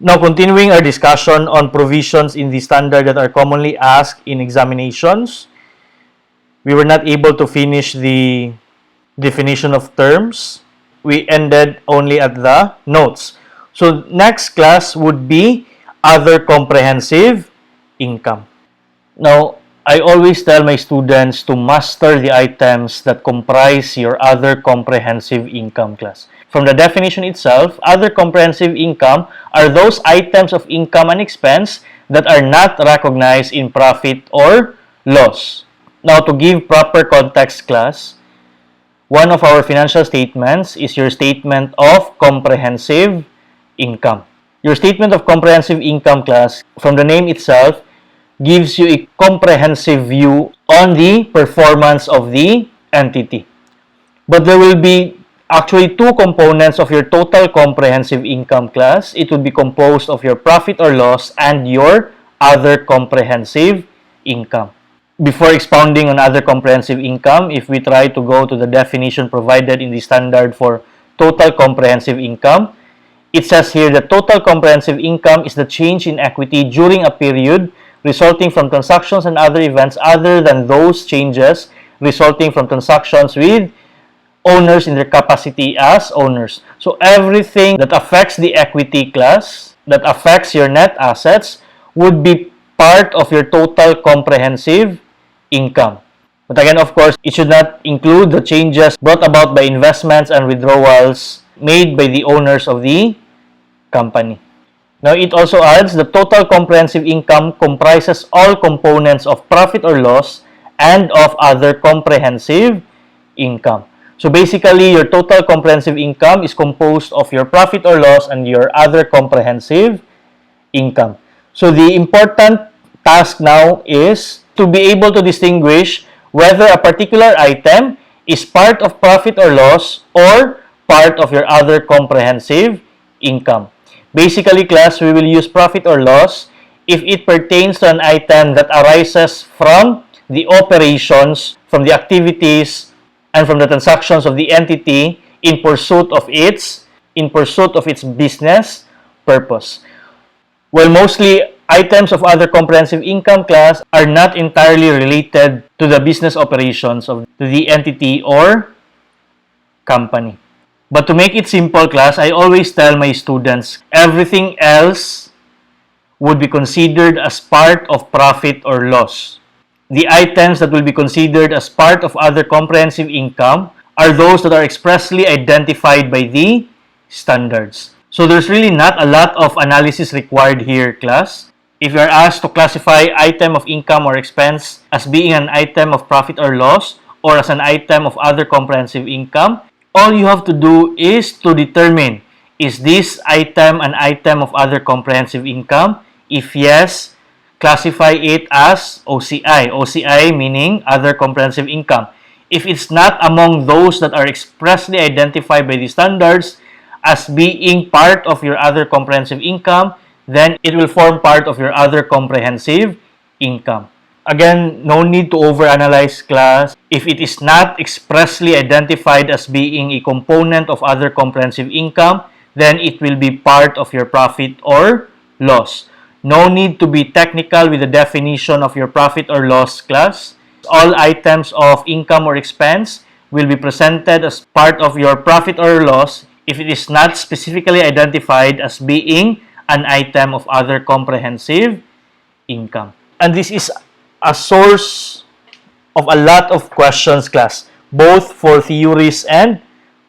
Now, continuing our discussion on provisions in the standard that are commonly asked in examinations, we were not able to finish the definition of terms. We ended only at the notes. So, next class would be other comprehensive income. Now, I always tell my students to master the items that comprise your other comprehensive income class. From the definition itself, other comprehensive income are those items of income and expense that are not recognized in profit or loss. Now, to give proper context class, one of our financial statements is your statement of comprehensive income. Your statement of comprehensive income class, from the name itself, gives you a comprehensive view on the performance of the entity. But there will be actually two components of your total comprehensive income class. It would be composed of your profit or loss and your other comprehensive income. Before expounding on other comprehensive income, if we try to go to the definition provided in the standard for total comprehensive income, it says here that total comprehensive income is the change in equity during a period resulting from transactions and other events other than those changes resulting from transactions with owners in their capacity as owners. So everything that affects the equity class, that affects your net assets, would be part of your total comprehensive income. But again, of course, it should not include the changes brought about by investments and withdrawals made by the owners of the company. Now, it also adds the total comprehensive income comprises all components of profit or loss and of other comprehensive income. So basically, your total comprehensive income is composed of your profit or loss and your other comprehensive income. So the important task now is to be able to distinguish whether a particular item is part of profit or loss or part of your other comprehensive income. Basically, class, we will use profit or loss if it pertains to an item that arises from the operations, from the activities, and from the transactions of the entity in pursuit of its business purpose. While mostly items of other comprehensive income class are not entirely related to the business operations of the entity or company. But to make it simple, class, I always tell my students, everything else would be considered as part of profit or loss. The items that will be considered as part of other comprehensive income are those that are expressly identified by the standards. So there's really not a lot of analysis required here, class. If you are asked to classify item of income or expense as being an item of profit or loss or as an item of other comprehensive income, all you have to do is to determine, is this item an item of other comprehensive income? If yes, classify it as OCI. OCI meaning other comprehensive income. If it's not among those that are expressly identified by the standards as being part of your other comprehensive income, then it will form part of your other comprehensive income. Again, no need to overanalyze, class. If it is not expressly identified as being a component of other comprehensive income, then it will be part of your profit or loss. No need to be technical with the definition of your profit or loss, class. All items of income or expense will be presented as part of your profit or loss if it is not specifically identified as being an item of other comprehensive income. And this is a source of a lot of questions, class, both for theories and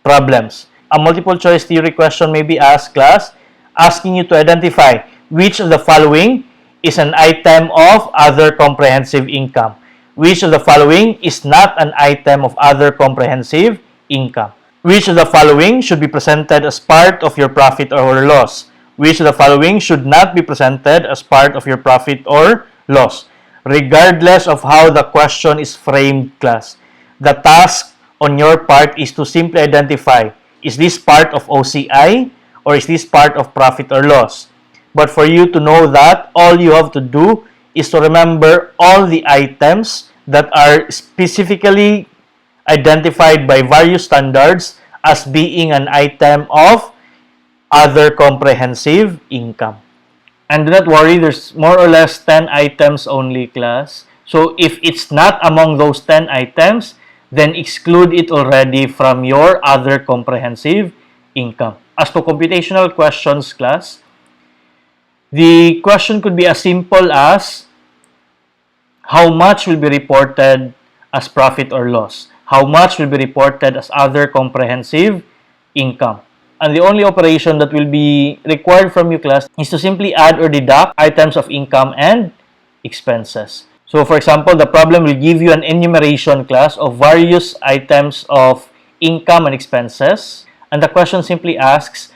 problems. A multiple choice theory question may be asked, class, asking you to identify which of the following is an item of other comprehensive income. Which of the following is not an item of other comprehensive income? Which of the following should be presented as part of your profit or loss? Which of the following should not be presented as part of your profit or loss? Regardless of how the question is framed, class, the task on your part is to simply identify, is this part of OCI or is this part of profit or loss? But for you to know that, all you have to do is to remember all the items that are specifically identified by various standards as being an item of other comprehensive income. And do not worry, there's more or less 10 items only, class. So if it's not among those 10 items, then exclude it already from your other comprehensive income. As to computational questions, class, the question could be as simple as how much will be reported as profit or loss? How much will be reported as other comprehensive income? And the only operation that will be required from you, class, is to simply add or deduct items of income and expenses. So, for example, the problem will give you an enumeration, class, of various items of income and expenses. And the question simply asks,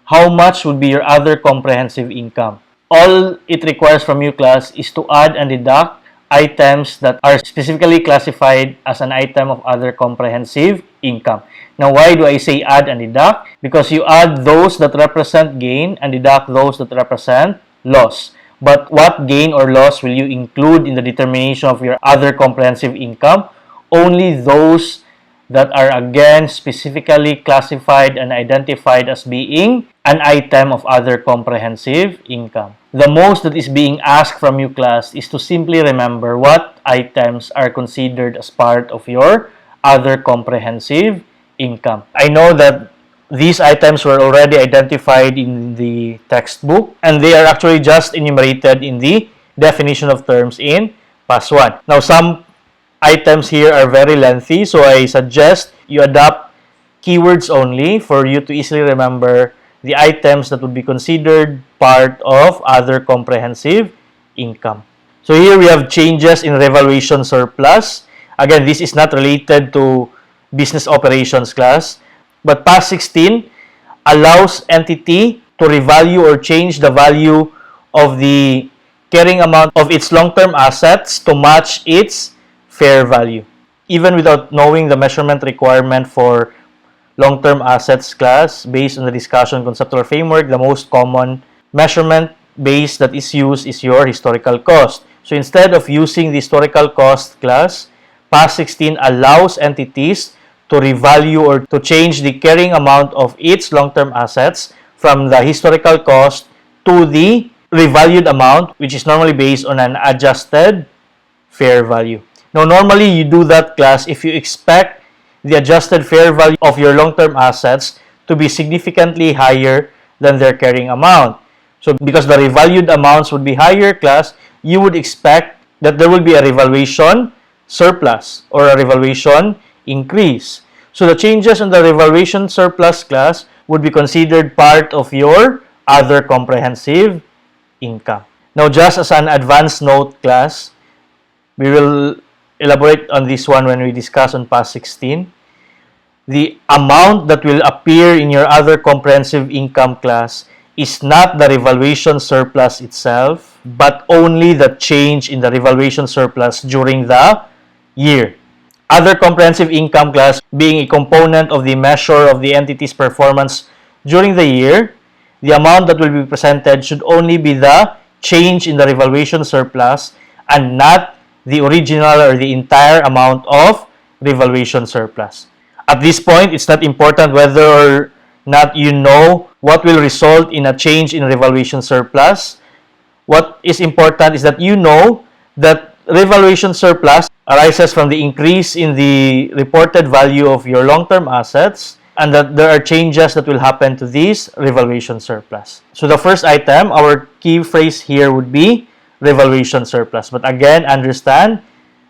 how much would be your other comprehensive income? All it requires from you, class, is to add and deduct items that are specifically classified as an item of other comprehensive income. Now, why do I say add and deduct? Because you add those that represent gain and deduct those that represent loss. But what gain or loss will you include in the determination of your other comprehensive income? Only those that are again specifically classified and identified as being an item of other comprehensive income. The most that is being asked from you, class, is to simply remember what items are considered as part of your other comprehensive income. I know that these items were already identified in the textbook and they are actually just enumerated in the definition of terms in PAS 1. Now, some items here are very lengthy, so I suggest you adopt keywords only for you to easily remember the items that would be considered part of other comprehensive income. So here we have changes in revaluation surplus. Again, this is not related to business operations, class, but PAS 16 allows entity to revalue or change the value of the carrying amount of its long-term assets to match its fair value. Even without knowing the measurement requirement for long-term assets, class, based on the discussion conceptual framework, the most common measurement base that is used is your historical cost. So instead of using the historical cost, class, PAS 16 allows entities to revalue or to change the carrying amount of its long-term assets from the historical cost to the revalued amount, which is normally based on an adjusted fair value. Now, normally you do that, class, if you expect the adjusted fair value of your long-term assets to be significantly higher than their carrying amount. So, because the revalued amounts would be higher, class, you would expect that there will be a revaluation surplus or a revaluation increase. So, the changes in the revaluation surplus, class, would be considered part of your other comprehensive income. Now, just as an advanced note, class, we will elaborate on this one when we discuss on PAS 16. The amount that will appear in your other comprehensive income, class, is not the revaluation surplus itself, but only the change in the revaluation surplus during the year. Other comprehensive income, class, being a component of the measure of the entity's performance during the year, the amount that will be presented should only be the change in the revaluation surplus and not the original or the entire amount of revaluation surplus. At this point, it's not important whether or not you know what will result in a change in revaluation surplus. What is important is that you know that revaluation surplus arises from the increase in the reported value of your long-term assets and that there are changes that will happen to this revaluation surplus. So the first item, our key phrase here would be revaluation surplus. But again, understand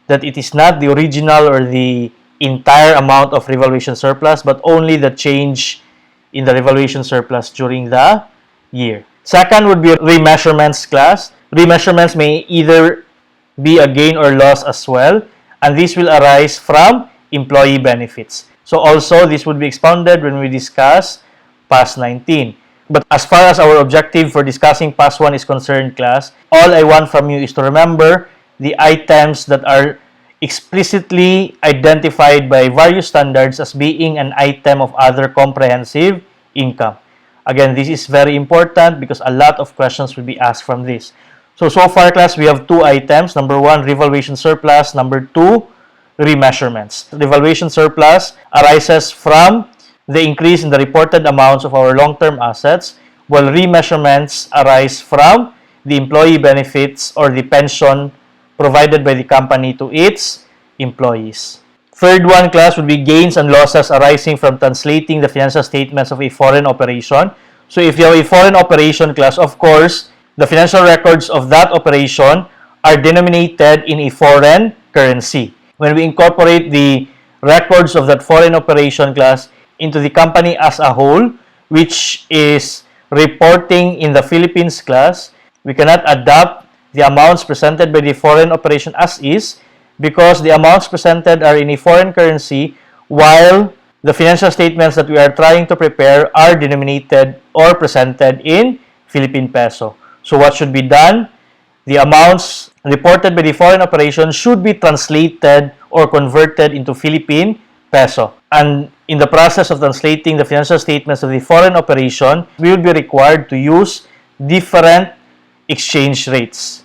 that it is not the original or the entire amount of revaluation surplus, but only the change in the revaluation surplus during the year. Second would be remeasurements, class. Remeasurements may either be a gain or loss as well, and this will arise from employee benefits. So also, this would be expounded when we discuss PAS 19. But as far as our objective for discussing PAS 1 is concerned, class, all I want from you is to remember the items that are explicitly identified by various standards as being an item of other comprehensive income. Again, this is very important because a lot of questions will be asked from this. So far, class, we have two items. Number one, revaluation surplus. Number two, remeasurements. Revaluation surplus arises from the increase in the reported amounts of our long-term assets, while remeasurements arise from the employee benefits or the pension provided by the company to its employees. Third one, class, would be gains and losses arising from translating the financial statements of a foreign operation. So if you have a foreign operation, class, of course, the financial records of that operation are denominated in a foreign currency. When we incorporate the records of that foreign operation, class, into the company as a whole, which is reporting in the Philippines, class, we cannot adapt the amounts presented by the foreign operation as is, because the amounts presented are in a foreign currency, while the financial statements that we are trying to prepare are denominated or presented in Philippine peso. So what should be done? The amounts reported by the foreign operation should be translated or converted into Philippine peso. And in the process of translating the financial statements of the foreign operation, we will be required to use different exchange rates.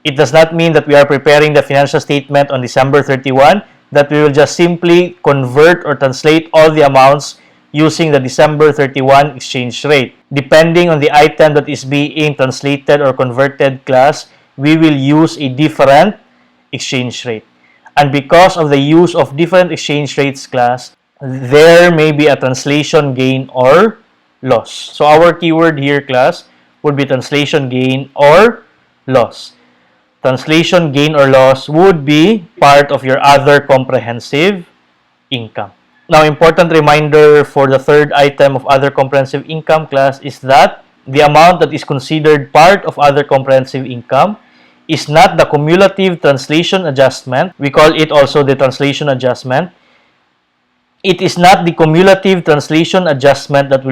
It does not mean that we are preparing the financial statement on December 31, that we will just simply convert or translate all the amounts using the December 31 exchange rate. Depending on the item that is being translated or converted, class, we will use a different exchange rate. And because of the use of different exchange rates, class, there may be a translation gain or loss. So our keyword here, class, would be translation gain or loss. Translation gain or loss would be part of your other comprehensive income. Now, important reminder for the third item of other comprehensive income, class, is that the amount that is considered part of other comprehensive income is not the cumulative translation adjustment. We call it also the translation adjustment. It is not the cumulative translation adjustment that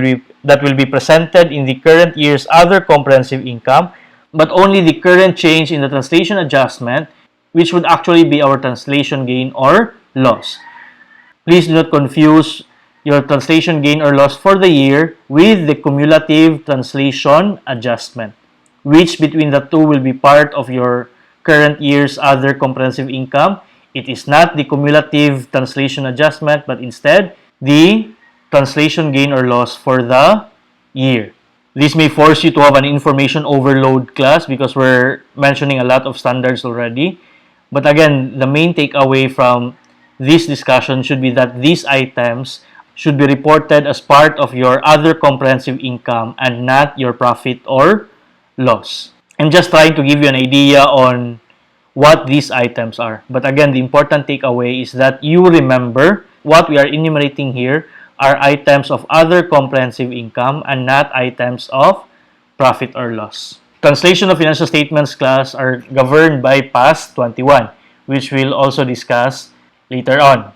will be presented in the current year's other comprehensive income, but only the current change in the translation adjustment, which would actually be our translation gain or loss. Please do not confuse your translation gain or loss for the year with the cumulative translation adjustment, which between the two will be part of your current year's other comprehensive income. It is not the cumulative translation adjustment, but instead the translation gain or loss for the year. This may force you to have an information overload, class, because we're mentioning a lot of standards already. But again, the main takeaway from this discussion should be that these items should be reported as part of your other comprehensive income and not your profit or loss. I'm just trying to give you an idea on what these items are. But again, the important takeaway is that you remember what we are enumerating here are items of other comprehensive income and not items of profit or loss. Translation of financial statements, class, are governed by PAS 21, which we'll also discuss later on.